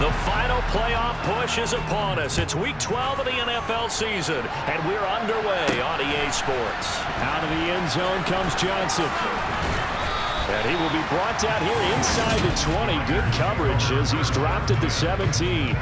The final playoff push is upon us. It's Week 12 of the NFL season, and we're underway on EA Sports. Out of the end zone comes Johnson. And he will be brought down here inside the 20. Good coverage as he's dropped at the 17.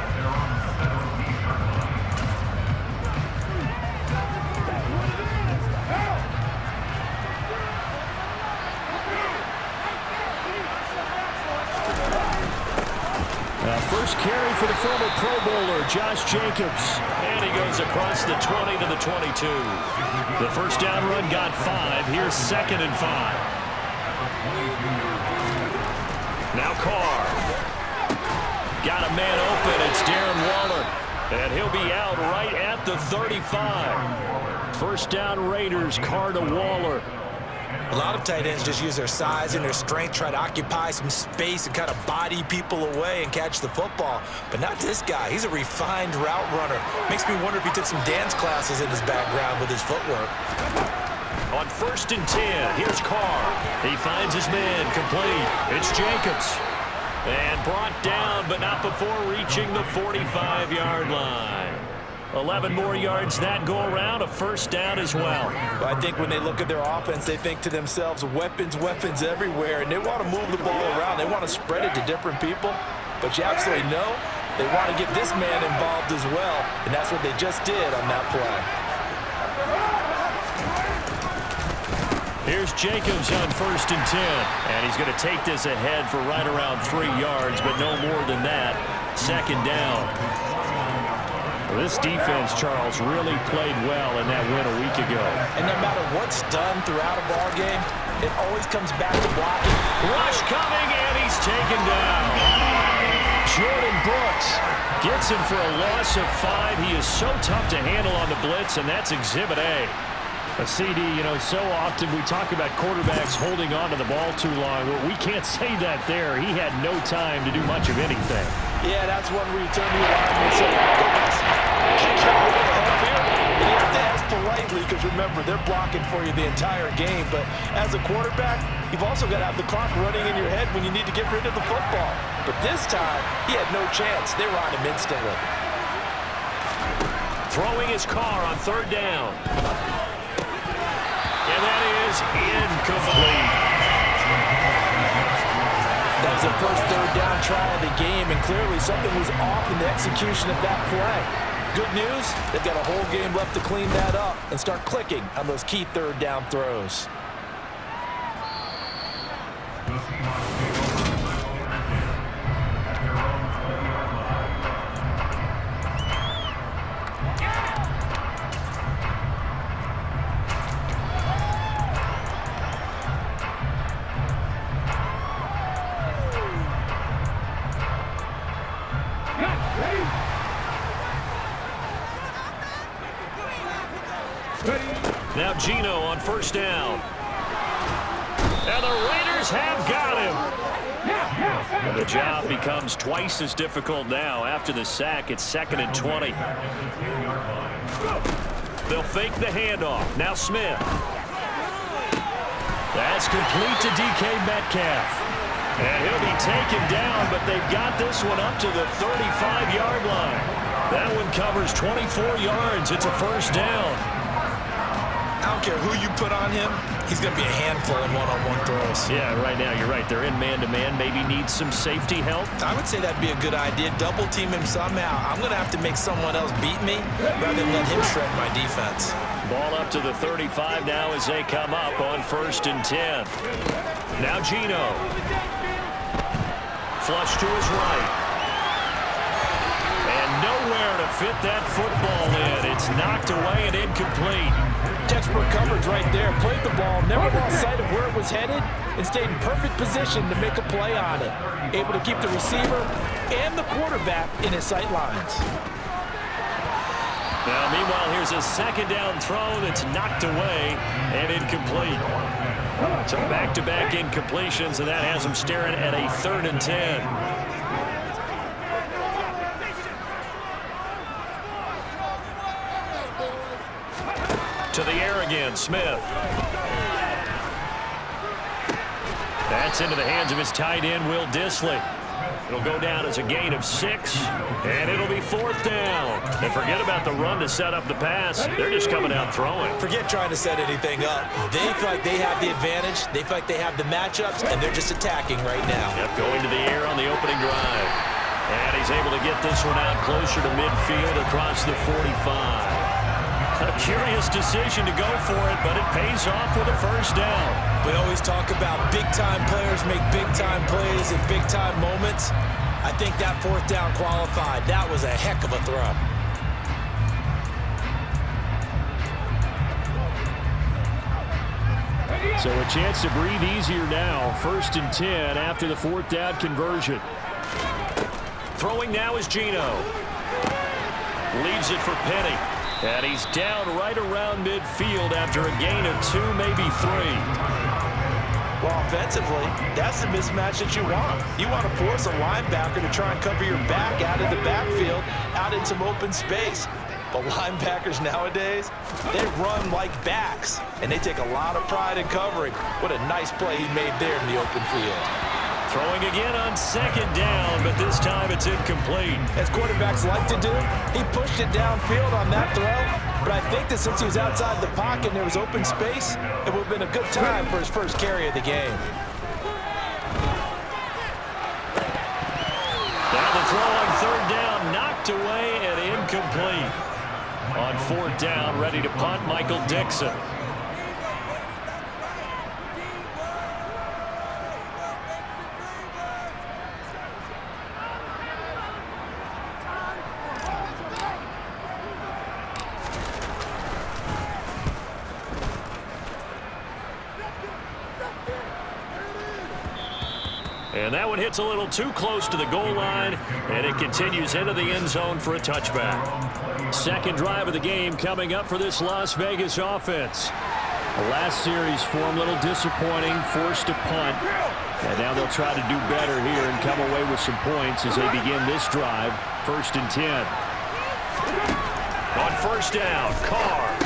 First carry for the former Pro Bowler, Josh Jacobs. And he goes across the 20 to the 22. The first down run got 5. Here's 2nd and 5. Now Carr. Got a man open. It's Darren Waller. And he'll be out right at the 35. First down Raiders, Carr to Waller. A lot of tight ends just use their size and their strength, try to occupy some space and kind of body people away and catch the football. But not this guy. He's a refined route runner. Makes me wonder if he took some dance classes in his background with his footwork. On 1st and 10, here's Carr. He finds his man complete. It's Jacobs. And brought down, but not before reaching the 45-yard line. 11 more yards that go around, a first down as well. I think when they look at their offense, they think to themselves, weapons, weapons everywhere, and they want to move the ball around. They want to spread it to different people, but you absolutely know they want to get this man involved as well, and that's what they just did on that play. Here's Jacobs on 1st and 10, and he's going to take this ahead for right around 3 yards, but no more than that. 2nd down. This defense, Charles, really played well in that win a week ago. And no matter what's done throughout a ball game, it always comes back to blocking. Rush coming, and he's taken down. Jordan Brooks gets him for a loss of 5. He is so tough to handle on the blitz, and that's Exhibit A. A CD, you know, so often we talk about quarterbacks holding on to the ball too long. Well, we can't say that there. He had no time to do much of anything. Yeah, that's one where you turn to your line and say, guys, can't help here. You have to ask politely because, remember, they're blocking for you the entire game. But as a quarterback, you've also got to have the clock running in your head when you need to get rid of the football. But this time, he had no chance. They were on him instantly. Throwing his car on 3rd down. And that is incomplete. That was the first 3rd down try of the game, and clearly something was off in the execution of that play. Good news, they've got a whole game left to clean that up and start clicking on those key 3rd down throws. Now Gino on 1st down. And the Raiders have got him. And the job becomes twice as difficult now after the sack. It's 2nd and 20. They'll fake the handoff. Now Smith. That's complete to DK Metcalf. And he'll be taken down, but they've got this one up to the 35-yard line. That one covers 24 yards. It's a first down. I don't care who you put on him, he's going to be a handful in one-on-one throws. Yeah, right now you're right. They're in man-to-man. Maybe needs some safety help. I would say that'd be a good idea. Double team him somehow. I'm going to have to make someone else beat me rather than let him shred my defense. Ball up to the 35 now as they come up on 1st and 10. Now Gino. Flush to his right. And nowhere to fit that football in. It's knocked away and incomplete. Textbook coverage right there. Played the ball, never lost sight of where it was headed, and stayed in perfect position to make a play on it. Able to keep the receiver and the quarterback in his sight lines. Now, meanwhile, here's a 2nd down throw that's knocked away and incomplete. So back-to-back incompletions, and that has them staring at a 3rd and 10. To the air again, Smith. That's into the hands of his tight end, Will Dissly. It'll go down as a gain of 6, and it'll be 4th down. And forget about the run to set up the pass. They're just coming out throwing. Forget trying to set anything up. They feel like they have the advantage. They feel like they have the matchups, and they're just attacking right now. Yep, going to the air on the opening drive. And he's able to get this one out closer to midfield across the 45. A curious decision to go for it, but it pays off with a first down. We always talk about big-time players make big-time plays in big-time moments. I think that 4th down qualified. That was a heck of a throw. So a chance to breathe easier now. 1st and 10 after the 4th down conversion. Throwing now is Gino. Leaves it for Penny. And he's down right around midfield after a gain of 2, maybe 3. Well, offensively, that's the mismatch that you want. You want to force a linebacker to try and cover your back out of the backfield, out in some open space. But linebackers nowadays, they run like backs, and they take a lot of pride in covering. What a nice play he made there in the open field. Throwing again on 2nd down, but this time it's incomplete. As quarterbacks like to do, he pushed it downfield on that throw. But I think that since he was outside the pocket and there was open space, it would have been a good time for his first carry of the game. Now the throw on 3rd down, knocked away and incomplete. On 4th down, ready to punt, Michael Dixon. And that one hits a little too close to the goal line, and it continues into the end zone for a touchback. 2nd drive of the game coming up for this Las Vegas offense. The last series for them, a little disappointing, forced to punt. And now they'll try to do better here and come away with some points as they begin this drive. 1st and 10. On 1st down, Carr.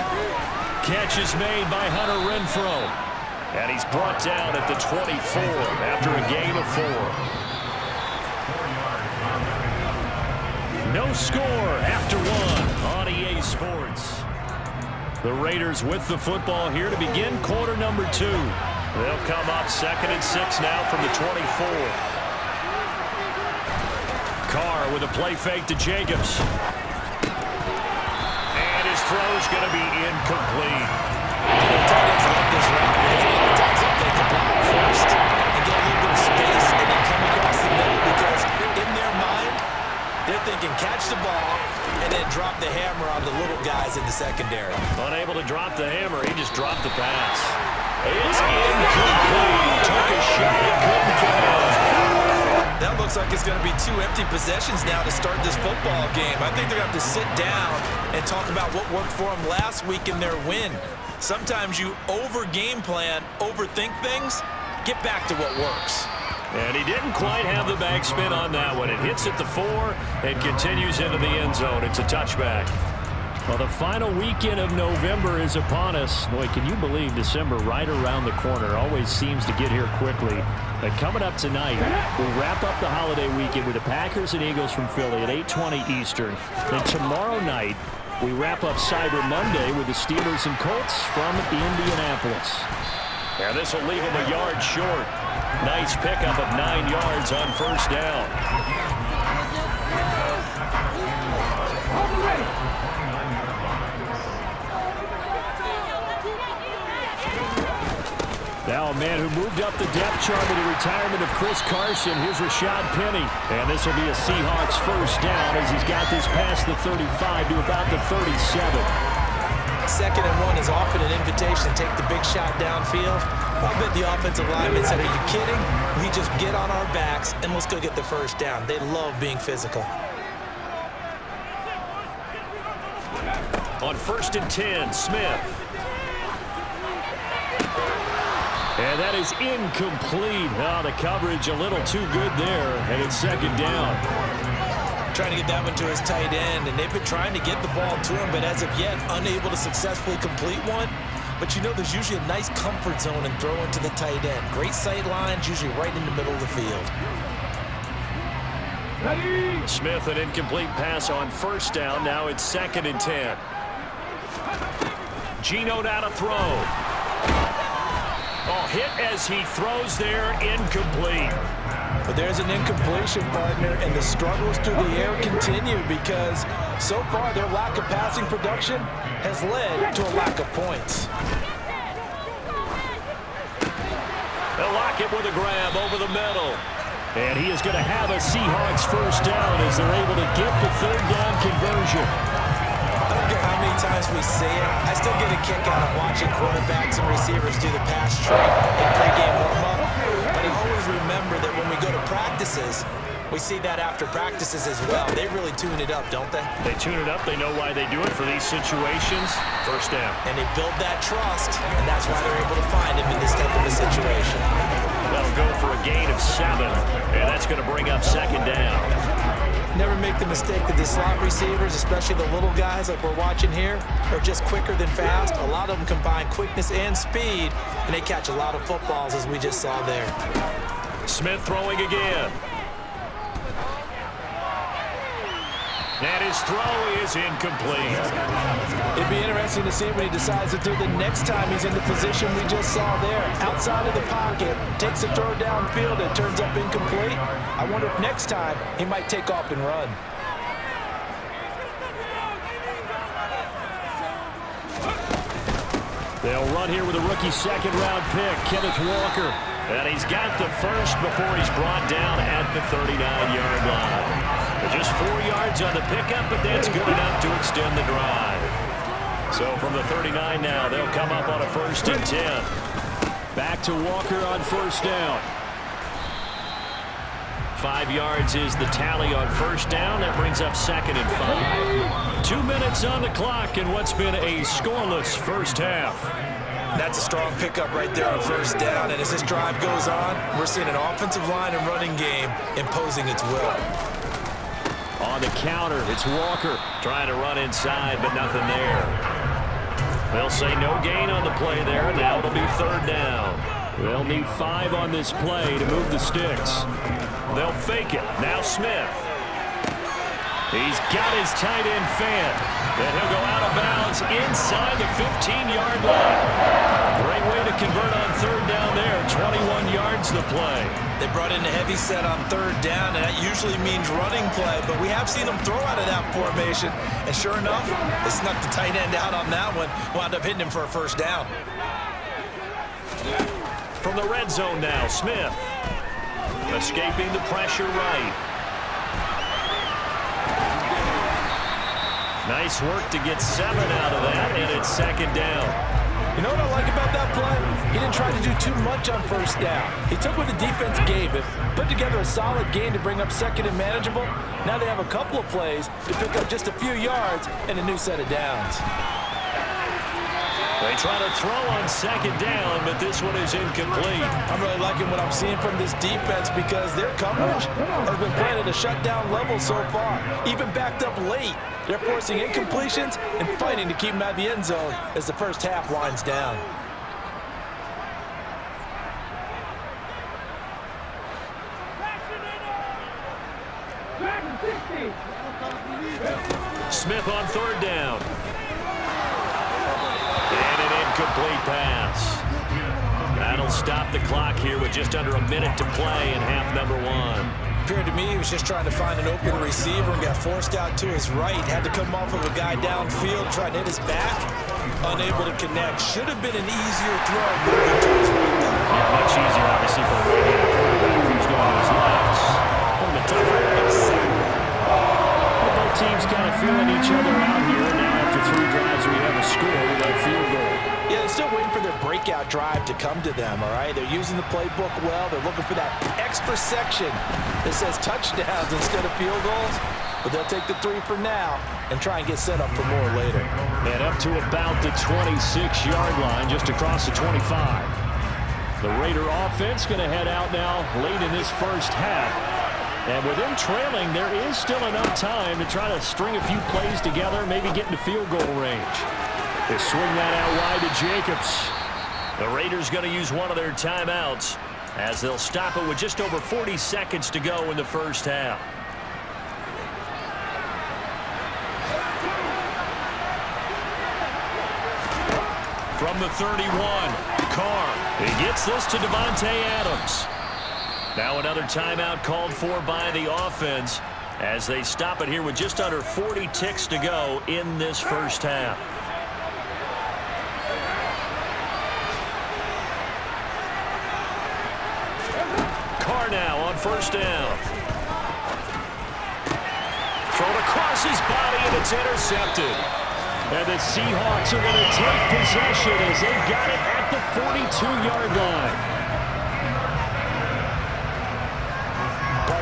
Catch is made by Hunter Renfrow. And he's brought down at the 24 after a gain of 4. No score after 1 on EA Sports. The Raiders with the football here to begin quarter number 2. They'll come up 2nd and 6 now from the 24. Carr with a play fake to Jacobs. And his throw's going to be incomplete. Tight ends love this route. Because a lot of times they'll take the block first and get a little bit of space and then come across the middle because in their mind, they're thinking catch the ball and then drop the hammer on the little guys in the secondary. Unable to drop the hammer, he just dropped the pass. It's incomplete. Took a shot and couldn't get it. That looks like it's going to be 2 empty possessions now to start this football game. I think they're going to have to sit down and talk about what worked for them last week in their win. Sometimes you over-game plan, overthink things, get back to what works. And he didn't quite have the backspin on that one. It hits at the 4 and continues into the end zone. It's a touchback. Well, the final weekend of November is upon us. Boy, can you believe December right around the corner always seems to get here quickly. But coming up tonight, we'll wrap up the holiday weekend with the Packers and Eagles from Philly at 8:20 Eastern. Then tomorrow night, we wrap up Cyber Monday with the Steelers and Colts from Indianapolis. And this will leave him a yard short. Nice pickup of 9 yards on 1st down. Now a man who moved up the depth chart with the retirement of Chris Carson. Here's Rashad Penny. And this will be a Seahawks 1st down as he's got this past the 35 to about the 37. 2nd and 1 is often an invitation to take the big shot downfield. I bet the offensive lineman said, are you kidding? We just get on our backs and let's go get the 1st down. They love being physical. On 1st and 10, Smith. And that is incomplete. Oh, the coverage a little too good there, and it's 2nd down. Trying to get that one to his tight end, and they've been trying to get the ball to him, but as of yet, unable to successfully complete one. But you know there's usually a nice comfort zone in throwing to the tight end. Great sight lines, usually right in the middle of the field. Smith, an incomplete pass on first down. Now it's 2nd and 10. Geno now to throw. Oh, hit as he throws there, incomplete. But there's an incompletion, partner, and the struggles through the air continue because so far their lack of passing production has led to a lack of points. They'll lock it with a grab over the middle. And he is going to have a Seahawks first down as they're able to get the 3rd down conversion. I don't care how many times we say it, I still get a kick out of watching quarterbacks and receivers do the pass trick in pregame warm-up. But I always remember that when we go to practices, we see that after practices as well. They really tune it up, don't they? They tune it up. They know why they do it for these situations. First down. And they build that trust, and that's why they're able to find him in this type of a situation. They'll go for a gain of 7, and that's going to bring up 2nd down. Never make the mistake that the slot receivers, especially the little guys like we're watching here, are just quicker than fast. A lot of them combine quickness and speed, and they catch a lot of footballs, as we just saw there. Smith throwing again. And his throw is incomplete. It'd be interesting to see what he decides to do the next time he's in the position we just saw there. Outside of the pocket, takes a throw downfield and turns up incomplete. I wonder if next time he might take off and run. They'll run here with a rookie 2nd-round pick, Kenneth Walker. And he's got the first before he's brought down at the 39-yard line. Just 4 yards on the pickup, but that's good enough to extend the drive. So from the 39 now, they'll come up on a 1st and 10. Back to Walker on 1st down. 5 yards is the tally on 1st down. That brings up 2nd and 5. 2 minutes on the clock in what's been a scoreless first half. That's a strong pickup right there on 1st down, and as this drive goes on, we're seeing an offensive line and running game imposing its will. On the counter, it's Walker. Trying to run inside, but nothing there. They'll say no gain on the play there. Now it'll be 3rd down. They'll need 5 on this play to move the sticks. They'll fake it. Now Smith. He's got his tight end fan. Then he'll go out of bounds inside the 15-yard line. Great way to convert on 3rd down there. 21 yards the play. They brought in a heavy set on 3rd down, and that usually means running play, but we have seen them throw out of that formation, and sure enough, they snuck the tight end out on that one, wound up hitting him for a 1st down. From the red zone now, Smith. Escaping the pressure right. Nice work to get 7 out of that, and it's 2nd down. You know what I like about that play? He didn't try to do too much on 1st down. He took what the defense gave him, put together a solid gain to bring up 2nd and manageable. Now they have a couple of plays to pick up just a few yards and a new set of downs. They try to throw on 2nd down, but this one is incomplete. I'm really liking what I'm seeing from this defense because their coverage has been playing at a shutdown level so far. Even backed up late, they're forcing incompletions and fighting to keep them out of the end zone as the first half winds down. Smith on 3rd down. And an incomplete pass. That'll stop the clock here with just under a minute to play in half number 1. Appeared to me he was just trying to find an open receiver and got forced out to his right. Had to come off of a guy downfield, trying to hit his back. Unable to connect. Should have been an easier throw moving to his right there. Yeah, much easier, obviously, for a right-handed quarterback who's going to his left. One of the tougher. Exactly. Both teams kind of feeling each other out here. Now after 3 drives, we have a score with that field goal. Yeah, they're still waiting for their breakout drive to come to them, all right? They're using the playbook well. They're looking for that extra section that says touchdowns instead of field goals. But they'll take the 3 for now and try and get set up for more later. And up to about the 26-yard line, just across the 25. The Raider offense going to head out now late in this first half. And with them trailing, there is still enough time to try to string a few plays together, maybe get into field goal range. They swing that out wide to Jacobs. The Raiders going to use one of their timeouts as they'll stop it with just over 40 seconds to go in the first half. From the 31, Carr. He gets this to Devontae Adams. Now another timeout called for by the offense as they stop it here with just under 40 ticks to go in this first half. Carr now on first down. Thrown across his body, and it's intercepted. And the Seahawks are going to take possession as they've got it at the 42-yard line.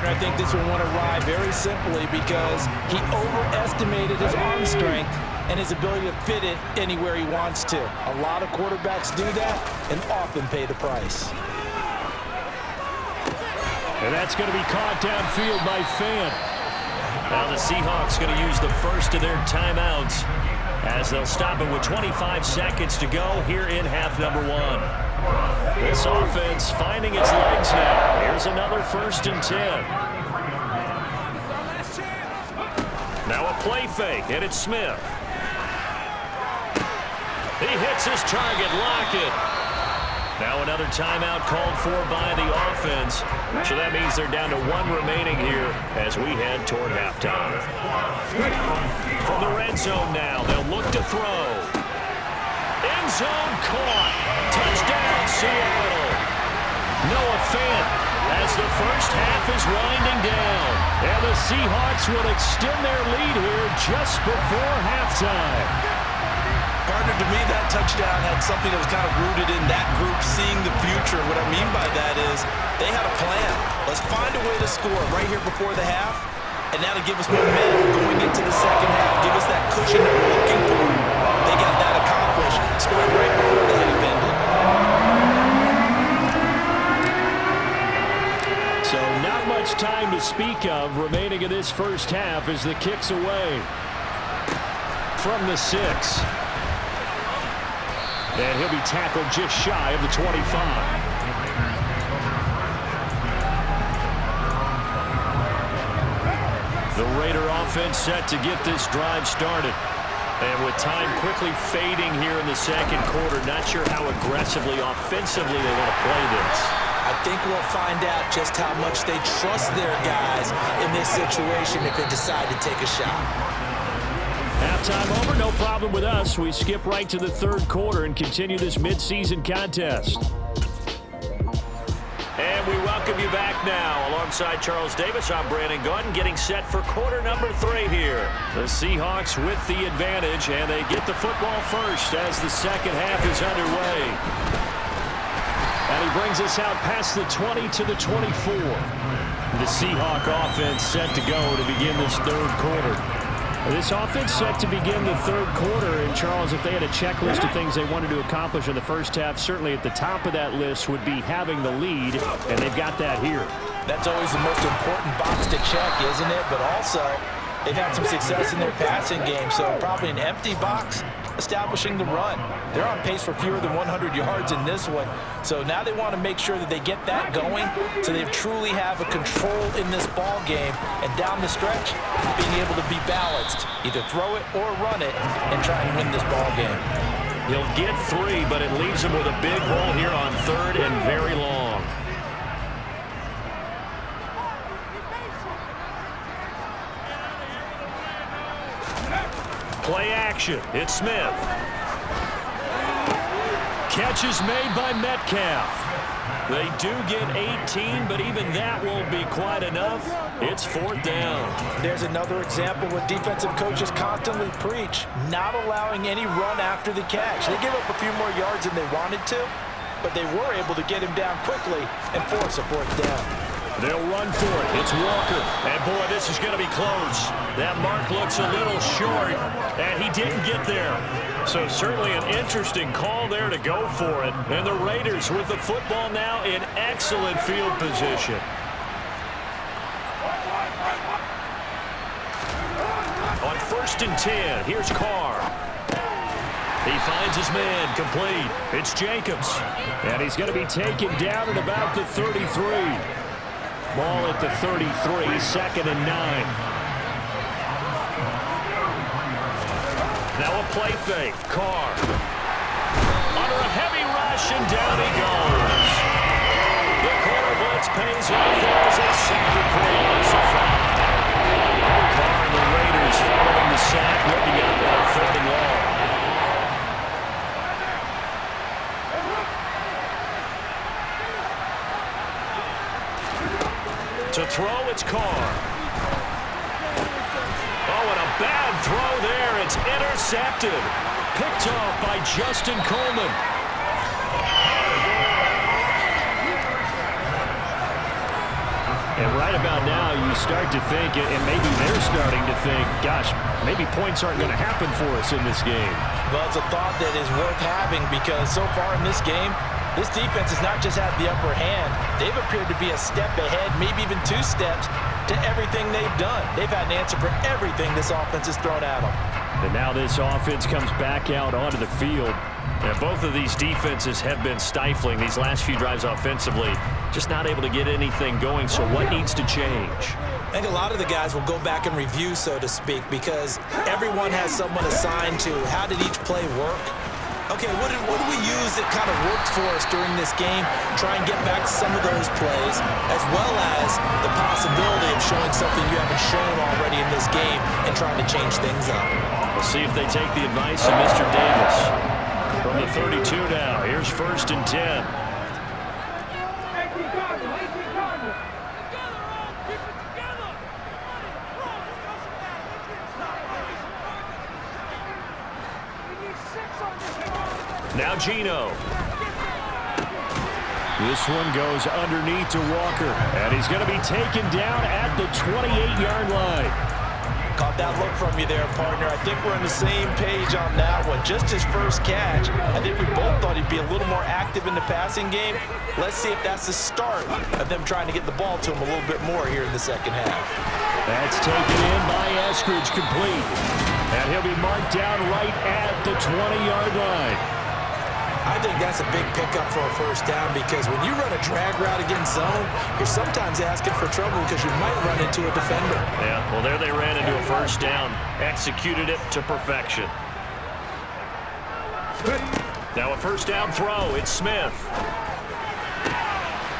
I think this will want to ride very simply because he overestimated his arm strength and his ability to fit it anywhere he wants to. A lot of quarterbacks do that and often pay the price. And that's going to be caught downfield by Fan. Now the Seahawks going to use the first of their timeouts as they'll stop it with 25 seconds to go here in half number one. This offense finding its legs now. Here's another 1st and 10. Now a play fake, and it's Smith. He hits his target, Lockett. Now another timeout called for by the offense. So that means they're down to 1 remaining here as we head toward halftime. From the red zone now, they'll look to throw. End zone caught. Touchdown, Seattle. Noah Fant as the first half is winding down. And the Seahawks will extend their lead here just before halftime. Partner, to me, that touchdown had something that was kind of rooted in that group seeing the future. What I mean by that is they had a plan. Let's find a way to score right here before the half, and now to give us momentum going into the second half, give us that cushion that we're looking for. They got that accomplished, scoring right before the half ended. So not much time to speak of remaining in this first half as the kick's away from the 6. And he'll be tackled just shy of the 25. The Raider offense set to get this drive started. And with time quickly fading here in the second quarter, not sure how aggressively, offensively they want to play this. I think we'll find out just how much they trust their guys in this situation if they decide to take a shot. Halftime over, no problem with us. We skip right to the third quarter and continue this midseason contest. And we welcome you back now. Alongside Charles Davis, I'm Brandon Gordon, getting set for quarter number 3 here. The Seahawks with the advantage, and they get the football first as the second half is underway. And he brings us out past the 20 to the 24. The Seahawk offense set to go to begin this third quarter. This offense set to begin the third quarter, and Charles, if they had a checklist of things they wanted to accomplish in the first half, certainly at the top of that list would be having the lead, and they've got that here. That's always the most important box to check, isn't it? But also, they've had some success in their passing game, so probably an empty box establishing the run. They're on pace for fewer than 100 yards in this one, so now they want to make sure that they get that going so they truly have a control in this ball game, and down the stretch, being able to be balanced, either throw it or run it and try and win this ball game. He'll get 3, but it leaves him with a big hole here on 3rd and very long. Play action. It's Smith. Catch is made by Metcalf. They do get 18, but even that won't be quite enough. It's 4th down. There's another example where defensive coaches constantly preach, not allowing any run after the catch. They give up a few more yards than they wanted to, but they were able to get him down quickly and force a 4th down. They'll run for it. It's Walker. And, boy, this is going to be close. That mark looks a little short, and he didn't get there. So certainly an interesting call there to go for it. And the Raiders with the football now in excellent field position. On 1st and 10, here's Carr. He finds his man complete. It's Jacobs. And he's going to be taken down at about the 33. Ball at the 33, 2nd and 9. Now a play fake. Carr and down he goes. The corner blitz pays off there as they sack him for a loss of 5. Carr and the Raiders following the sack, looking up on 3rd and long. To throw, it's Carr. Oh, and a bad throw there. It's intercepted. Picked off by Justin Coleman. And right about now, you start to think, and maybe they're starting to think, gosh, maybe points aren't going to happen for us in this game. Well, it's a thought that is worth having because so far in this game, this defense has not just had the upper hand. They've appeared to be a step ahead, maybe even 2 steps to everything they've done. They've had an answer for everything this offense has thrown at them. And now this offense comes back out onto the field. And both of these defenses have been stifling these last few drives offensively. Just not able to get anything going, so what needs to change? I think a lot of the guys will go back and review, so to speak, because everyone has someone assigned to how did each play work. Okay, what did we use that kind of worked for us during this game? Try and get back some of those plays, as well as the possibility of showing something you haven't shown already in this game and trying to change things up. We'll see if they take the advice of Mr. Davis. From the 32 now, here's 1st and 10. Now Geno. This one goes underneath to Walker, and he's going to be taken down at the 28-yard line. Caught that look from you there, partner. I think we're on the same page on that one. Just his first catch. I think we both thought he'd be a little more active in the passing game. Let's see if that's the start of them trying to get the ball to him a little bit more here in the second half. That's taken in by Eskridge, complete. And he'll be marked down right at the 20-yard line. I think that's a big pickup for a first down because when you run a drag route against zone, you're sometimes asking for trouble because you might run into a defender. Yeah, well, there they ran into a first down. Executed it to perfection. Now a first down throw. It's Smith.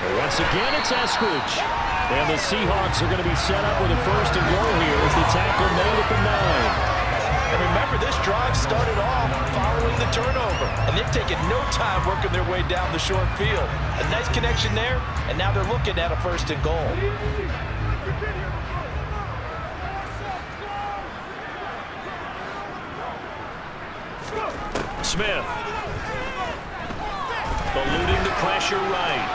And once again, it's Eskridge. And the Seahawks are going to be set up with a 1st and goal here as the tackle made at the 9. And remember, this drive started off following the turnover, and they've taken no time working their way down the short field. A nice connection there, and now they're looking at a 1st and goal. Smith. Eluding the pressure right.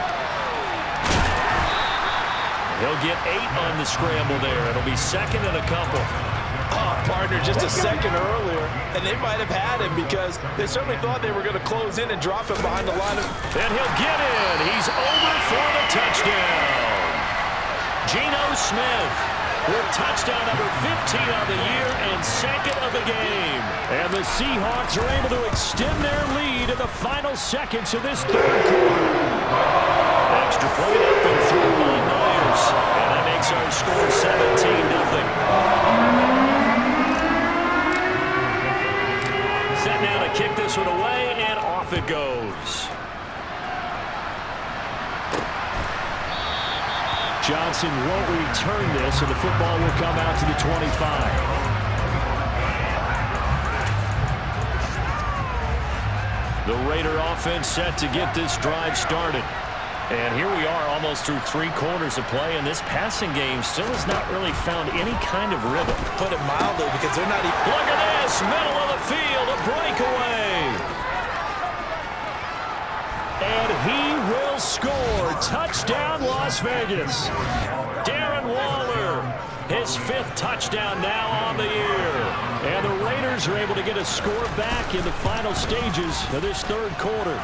He'll get 8 on the scramble there. It'll be 2nd and a couple. Oh, partner, just a second earlier, and they might have had him because they certainly thought they were going to close in and drop him behind the line. And he'll get in. He's over for the touchdown. Geno Smith with touchdown number 15 on the year and 2nd of the game. And the Seahawks are able to extend their lead in the final seconds of this 3rd quarter. Extra point up and through by Myers. And that makes our score 17-0. Set now to kick this one away, and off it goes. Johnson won't return this, and the football will come out to the 25. The Raider offense set to get this drive started. And here we are almost through 3 quarters of play, and this passing game still has not really found any kind of rhythm. Put it mildly because they're not even... Look at this, middle of the field, a breakaway. And he will score. Touchdown, Las Vegas. Darren Waller, his 5th touchdown now on the year. And the Raiders are able to get a score back in the final stages of this 3rd quarter.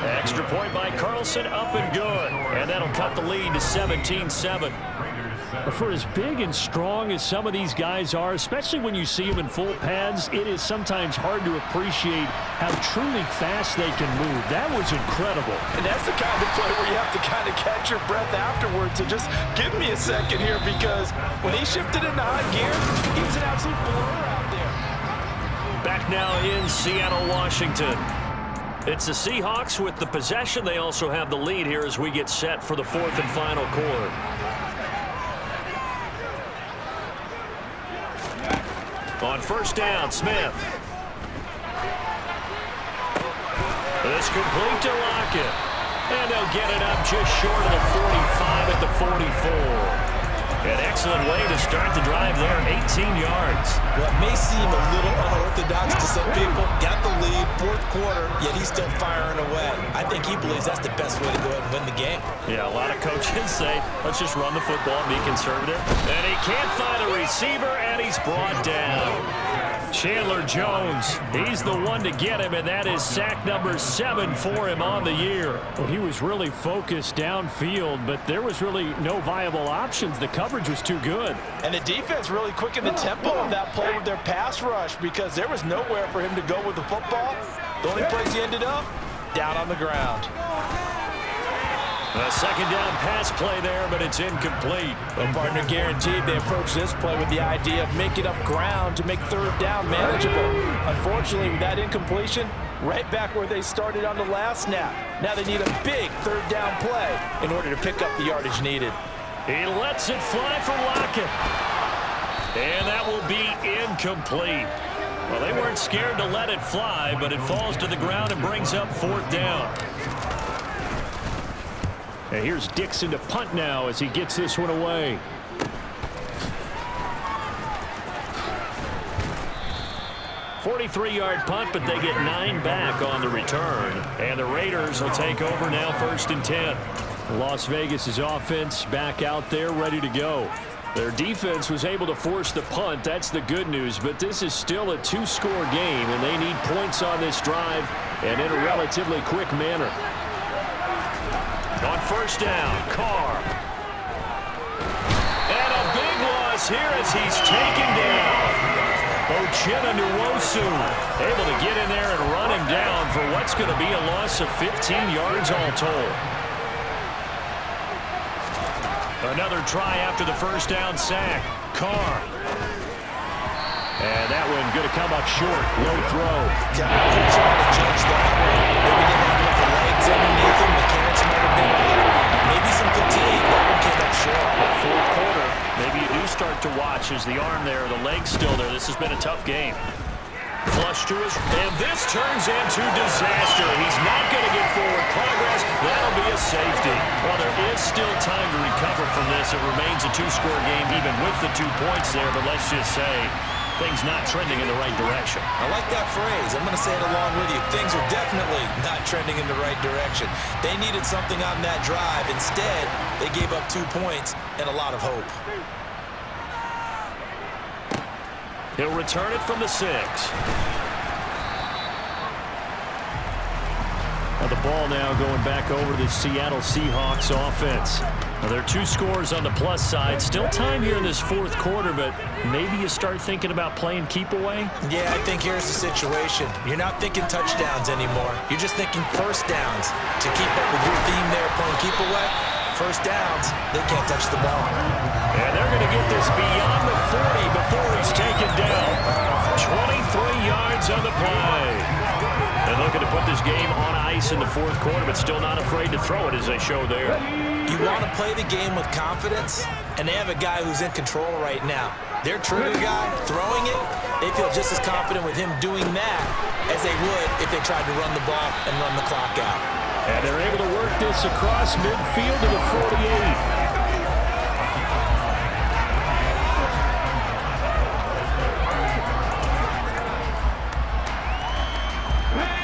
Extra point by Carlson, up and good. And that'll cut the lead to 17-7. For as big and strong as some of these guys are, especially when you see them in full pads, it is sometimes hard to appreciate how truly fast they can move. That was incredible. And that's the kind of play where you have to kind of catch your breath afterwards. So just give me a second here because when he shifted into high gear, he was an absolute blur out there. Back now in Seattle, Washington. It's the Seahawks with the possession. They also have the lead here as we get set for the fourth and final quarter. On first down, Smith. It's complete to Lockett. And they'll get it up just short of the 45 at the 44. An excellent way to start the drive there, 18 yards. What may seem a little unorthodox to some people, got the lead, fourth quarter, yet he's still firing away. I think he believes that's the best way to go ahead and win the game. Yeah, a lot of coaches say, let's just run the football and be conservative. And he can't find a receiver, and he's brought down. Chandler Jones, he's the one to get him, and that is sack number 7 for him on the year. Well, he was really focused downfield, but there was really no viable options. The coverage was too good. And the defense really quickened the tempo of that play with their pass rush because there was nowhere for him to go with the football. The only place he ended up, down on the ground. A second down pass play there, but it's incomplete. And partner guaranteed they approached this play with the idea of making up ground to make third down manageable. Unfortunately, with that incompletion, right back where they started on the last snap. Now they need a big third down play in order to pick up the yardage needed. He lets it fly for Lockett. And that will be incomplete. Well, they weren't scared to let it fly, but it falls to the ground and brings up fourth down. And here's Dixon to punt now as he gets this one away. .43-yard punt, but they get 9 back on the return. And the Raiders will take over now, first and 10. Las Vegas' offense back out there ready to go. Their defense was able to force the punt. That's the good news. But this is still a 2-score game, and they need points on this drive and in a relatively quick manner. On first down, Carr. And a big loss here as he's taken down. Uchenna Nwosu able to get in there and run him down for what's going to be a loss of 15 yards all told. Another try after the first down sack. Carr. And that one going to come up short. Low throw. Trying to judge that. Maybe didn't have enough legs underneath him. Mechanics might have been maybe some fatigue. That one came up short. Fourth quarter, maybe you do start to watch as the arm there, the leg's still there. This has been a tough game. Flush to his, and this turns into disaster. He's not going to get forward progress. That'll be a safety. Well, there is still time to recover from this. It remains a 2-score game even with the 2 points there, but let's just say things not trending in the right direction. I like that phrase. I'm going to say it along with you. Things are definitely not trending in the right direction. They needed something on that drive. Instead, they gave up 2 points and a lot of hope. He'll return it from the 6. Now the ball now going back over to the Seattle Seahawks offense. Now there are 2 scores on the plus side. Still time here in this fourth quarter, but maybe you start thinking about playing keep away? Yeah, I think here's the situation. You're not thinking touchdowns anymore. You're just thinking first downs. To keep up with your theme there, playing keep away, first downs, they can't touch the ball. And they're going to get this beyond the 40 before he's taken down. 23 yards on the play. They're looking to put this game on ice in the fourth quarter, but still not afraid to throw it as they show there. You want to play the game with confidence, and they have a guy who's in control right now. Their trigger guy, throwing it, they feel just as confident with him doing that as they would if they tried to run the ball and run the clock out. And they're able to work this across midfield to the 48.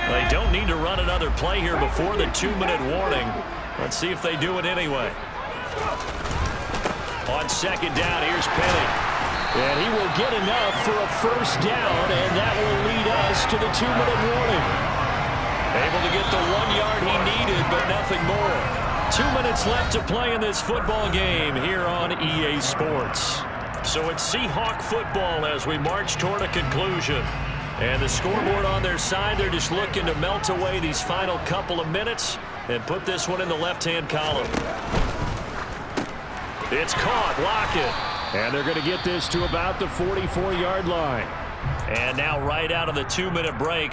They don't need to run another play here before the 2-minute warning. Let's see if they do it anyway. On second down, here's Penny. And he will get enough for a first down, and that will lead us to the 2-minute warning. Able to get the 1 yard he needed, but nothing more. 2 minutes left to play in this football game here on EA Sports. So it's Seahawk football as we march toward a conclusion. And the scoreboard on their side, they're just looking to melt away these final couple of minutes and put this one in the left-hand column. It's caught, Lockett. And they're going to get this to about the 44-yard line. And now right out of the 2-minute break,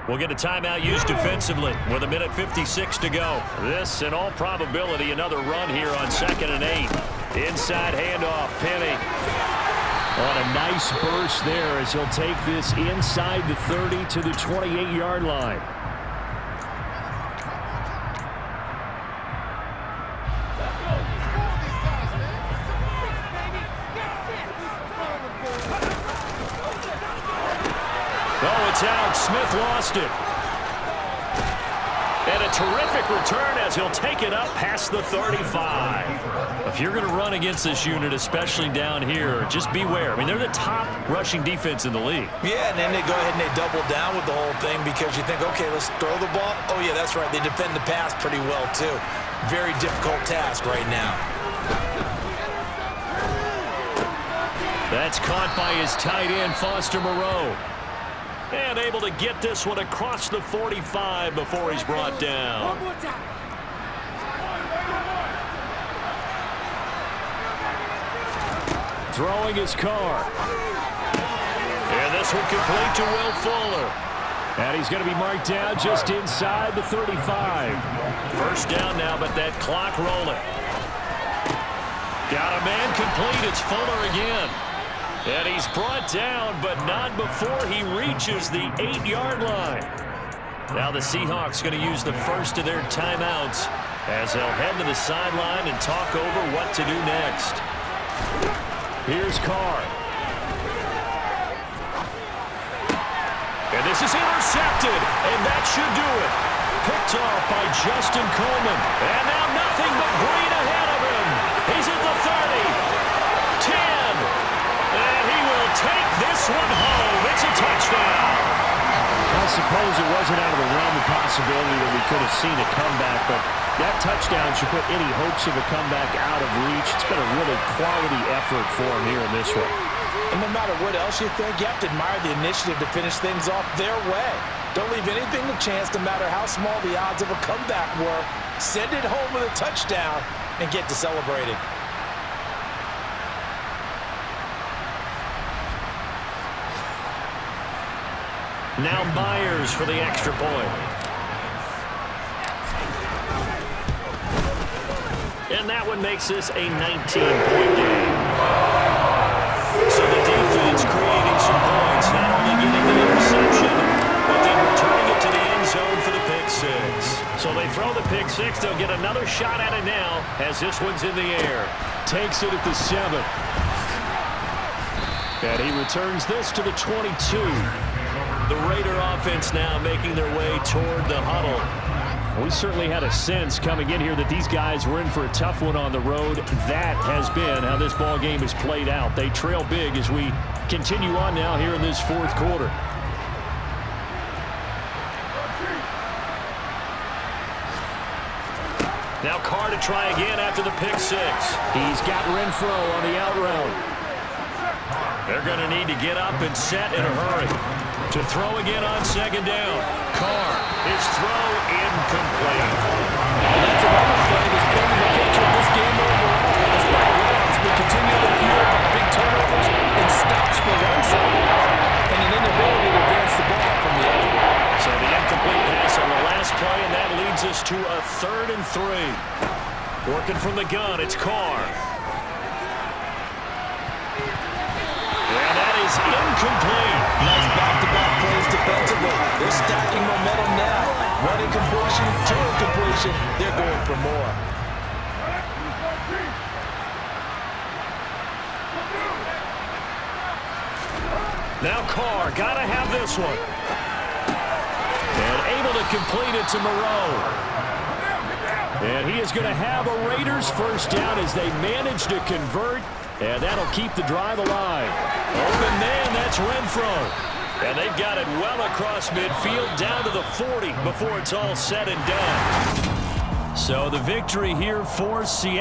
We'll get a timeout used defensively with 1:56 to go. This, in all probability, another run here on 2nd and 8. Inside handoff, Penny. On a nice burst there as he'll take this inside the 30 to the 28-yard line. Oh, it's out. Smith lost it. And a terrific return as he'll take it up past the 35. If you're going to run against this unit, especially down here, just beware. I mean, they're the top rushing defense in the league. Yeah, and then they go ahead and they double down with the whole thing because you think, okay, let's throw the ball. Oh, yeah, that's right. They defend the pass pretty well, too. Very difficult task right now. That's caught by his tight end, Foster Moreau. And able to get this one across the 45 before he's brought down. Throwing his car. And this one complete to Will Fuller. And he's going to be marked down just inside the 35. First down now, but that clock rolling. Got a man complete. It's Fuller again. And he's brought down, but not before he reaches the 8-yard line. Now the Seahawks going to use the first of their timeouts as they'll head to the sideline and talk over what to do next. Here's Carr. And this is intercepted, and that should do it. Picked off by Justin Coleman. And now nothing but green ahead of him. He's at the 30, 10. And he will take this one home. It's a touchdown. I suppose it wasn't out of the realm of possibility that we could have seen a comeback, but that touchdown should put any hopes of a comeback out of reach. It's been a really quality effort for him here in this one. And no matter what else you think, you have to admire the initiative to finish things off their way. Don't leave anything to chance, no matter how small the odds of a comeback were. Send it home with a touchdown and get to celebrating. Now Myers for the extra point. And that one makes this a 19-point game. So the defense creating some points, not only getting the interception, but then returning it to the end zone for the pick six. So they throw the pick six. They'll get another shot at it now as this one's in the air. Takes it at the 7. And he returns this to the 22. The Raider offense now making their way toward the huddle. We certainly had a sense coming in here that these guys were in for a tough one on the road. That has been how this ball game has played out. They trail big as we continue on now here in this fourth quarter. Now Carr to try again after the pick six. He's got Renfro on the out route. They're going to need to get up and set in a hurry. To throw again on second down. Carr, his throw incomplete. And that's another play that's painting the picture of this game overall. Despite runs, we continue to hear big turnovers and stops for one side, and an inability to advance the ball from the other. So the incomplete pass on the last play, and that leads us to a 3rd and 3. Working from the gun, it's Carr. And that is incomplete. Nice back-to-back plays defensively. They're stacking momentum now. One incompletion, 2 incompletion. They're going for more. Now Carr, gotta have this one. And able to complete it to Moreau. And he is going to have a Raiders first down as they manage to convert. And that'll keep the drive alive. Open man, that's Renfro. And they've got it well across midfield down to the 40 before it's all said and done. So the victory here for Seattle.